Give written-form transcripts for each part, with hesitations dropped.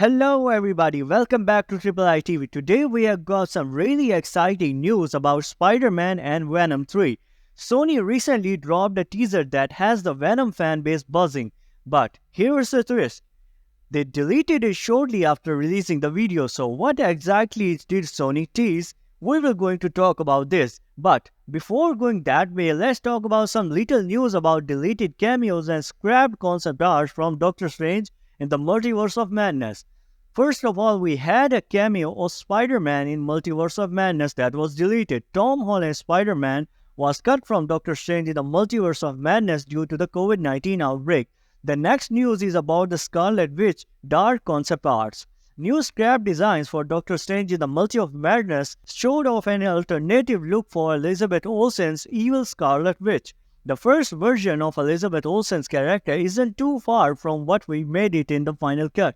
Hello everybody, welcome back to Triple I TV. Today we have got some really exciting news about Spider-Man and Venom 3. Sony recently dropped a teaser that has the Venom fanbase buzzing. But here's the twist. They deleted it shortly after releasing the video, so what exactly did Sony tease? We will going to talk about this. But before going that way, let's talk about some little news about deleted cameos and scrapped concept art from Doctor Strange in the Multiverse of Madness. First of all, we had a cameo of Spider-Man in Multiverse of Madness that was deleted. Tom Holland's Spider-Man was cut from Doctor Strange in the Multiverse of Madness due to the COVID-19 outbreak. The next news is about the Scarlet Witch dark concept arts. New scrap designs for Doctor Strange in the Multiverse of Madness showed off an alternative look for Elizabeth Olsen's evil Scarlet Witch. The first version of Elizabeth Olsen's character isn't too far from what we made it in the final cut.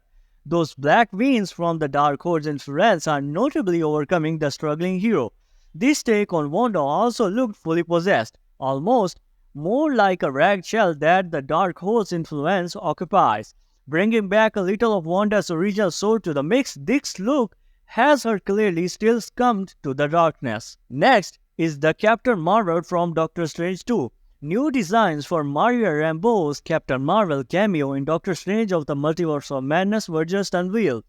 Those black veins from the Dark Horde's influence are notably overcoming the struggling hero. This take on Wanda also looked fully possessed, almost more like a rag shell that the Dark Horde's influence occupies. Bringing back a little of Wanda's original soul to the mix, this look has her clearly still succumbed to the darkness. Next is the Captain Marvel from Doctor Strange 2. New designs for Maria Rambeau's Captain Marvel cameo in Doctor Strange of the Multiverse of Madness were just unveiled.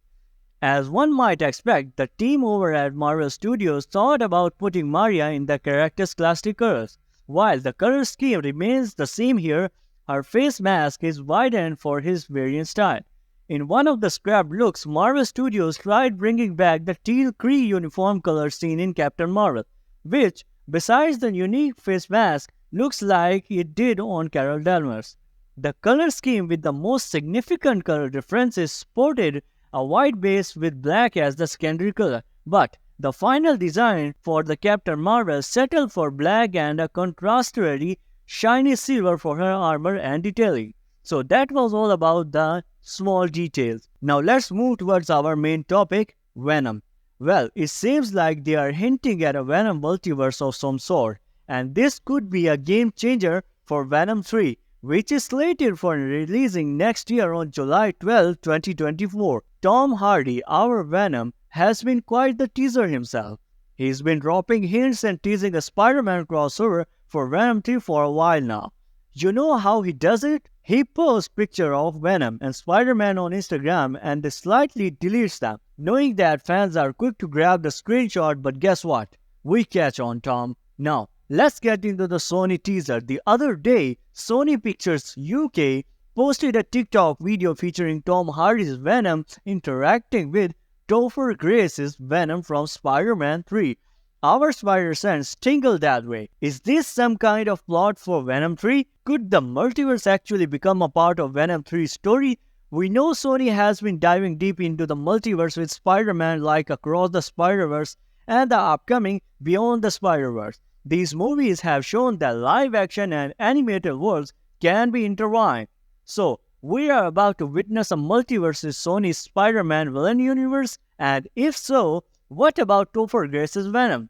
As one might expect, the team over at Marvel Studios thought about putting Maria in the character's classic colors. While the color scheme remains the same here, her face mask is widened for his variant style. In one of the scrapped looks, Marvel Studios tried bringing back the teal Kree uniform color seen in Captain Marvel, which, besides the unique face mask, looks like it did on Carol Danvers. The color scheme with the most significant color differences sported a white base with black as the secondary color, but the final design for the Captain Marvel settled for black and a contrastingly shiny silver for her armor and detailing. So that was all about the small details. Now let's move towards our main topic, Venom. Well, it seems like they are hinting at a Venom multiverse of some sort, and this could be a game changer for Venom 3, which is slated for releasing next year on July 12, 2024. Tom Hardy, our Venom, has been quite the teaser himself. He's been dropping hints and teasing a Spider-Man crossover for Venom 3 for a while now. You know how he does it? He posts pictures of Venom and Spider-Man on Instagram and then slightly deletes them, knowing that fans are quick to grab the screenshot, but guess what? We catch on, Tom. Now, let's get into the Sony teaser. The other day, Sony Pictures UK posted a TikTok video featuring Tom Hardy's Venom interacting with Topher Grace's Venom from Spider-Man 3. Our spider sense tingled that way. Is this some kind of plot for Venom 3? Could the multiverse actually become a part of Venom 3's story? We know Sony has been diving deep into the multiverse with Spider-Man like Across the Spiderverse and the upcoming Beyond the Spider-Verse. These movies have shown that live action and animated worlds can be intertwined. So, we are about to witness a multiverse's Sony's Spider-Man villain universe, and if so, what about Topher Grace's Venom?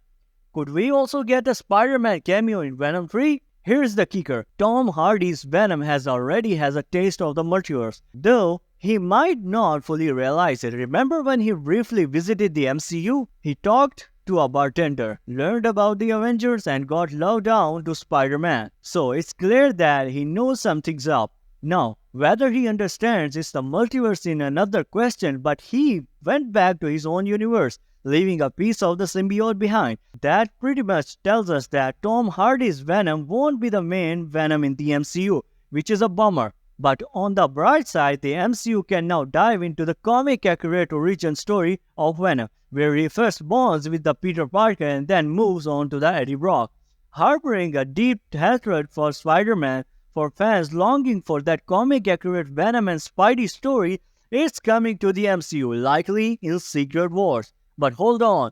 Could we also get a Spider-Man cameo in Venom 3? Here's the kicker. Tom Hardy's Venom already has a taste of the multiverse, though he might not fully realize it. Remember when he briefly visited the MCU? He talked to a bartender, learned about the Avengers, and got loved down to Spider-Man. So it's clear that he knows something's up. Now, whether he understands is the multiverse in another question, but he went back to his own universe, leaving a piece of the symbiote behind. That pretty much tells us that Tom Hardy's Venom won't be the main Venom in the MCU, which is a bummer. But on the bright side, the MCU can now dive into the comic-accurate origin story of Venom, where he first bonds with the Peter Parker and then moves on to the Eddie Brock. Harboring a deep hatred for Spider-Man, for fans longing for that comic-accurate Venom and Spidey story, it's coming to the MCU, likely in Secret Wars. But hold on,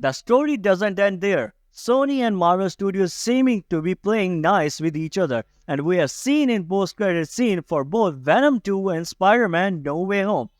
the story doesn't end there. Sony and Marvel Studios seeming to be playing nice with each other, and we have seen in post-credit scene for both Venom 2 and Spider-Man No Way Home.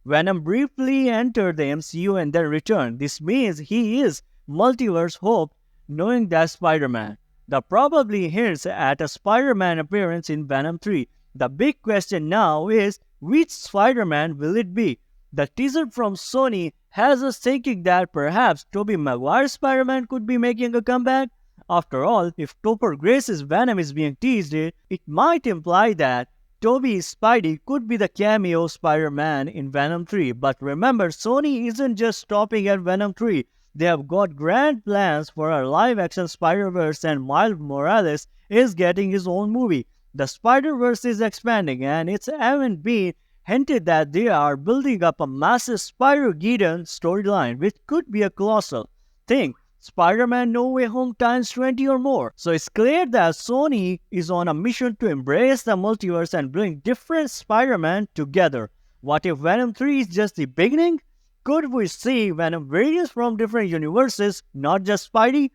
Venom briefly entered the MCU and then returned. This means he is multiverse hope, knowing that Spider-Man. That probably hints at a Spider-Man appearance in Venom 3. The big question now is, which Spider-Man will it be? The teaser from Sony has us thinking that perhaps Tobey Maguire Spider-Man could be making a comeback. After all, if Topher Grace's Venom is being teased, it might imply that Tobey's Spidey could be the cameo Spider-Man in Venom 3. But remember, Sony isn't just stopping at Venom 3. They have got grand plans for a live-action Spider-Verse, and Miles Morales is getting his own movie. The Spider-Verse is expanding, and it's even been hinted that they are building up a massive Spider-Geddon storyline, which could be a colossal thing. Spider-Man No Way Home times 20 or more. So it's clear that Sony is on a mission to embrace the multiverse and bring different Spider-Man together. What if Venom 3 is just the beginning? Could we see Venom variants from different universes, not just Spidey?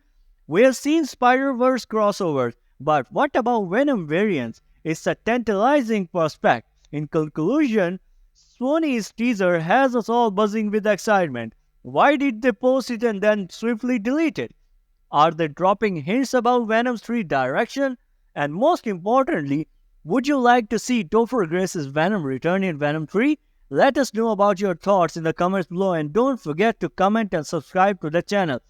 We have seen Spider-Verse crossovers, but what about Venom variants? It's a tantalizing prospect. In conclusion, Sony's teaser has us all buzzing with excitement. Why did they post it and then swiftly delete it? Are they dropping hints about Venom's 3 direction? And most importantly, would you like to see Topher Grace's Venom return in Venom 3? Let us know about your thoughts in the comments below, and don't forget to comment and subscribe to the channel.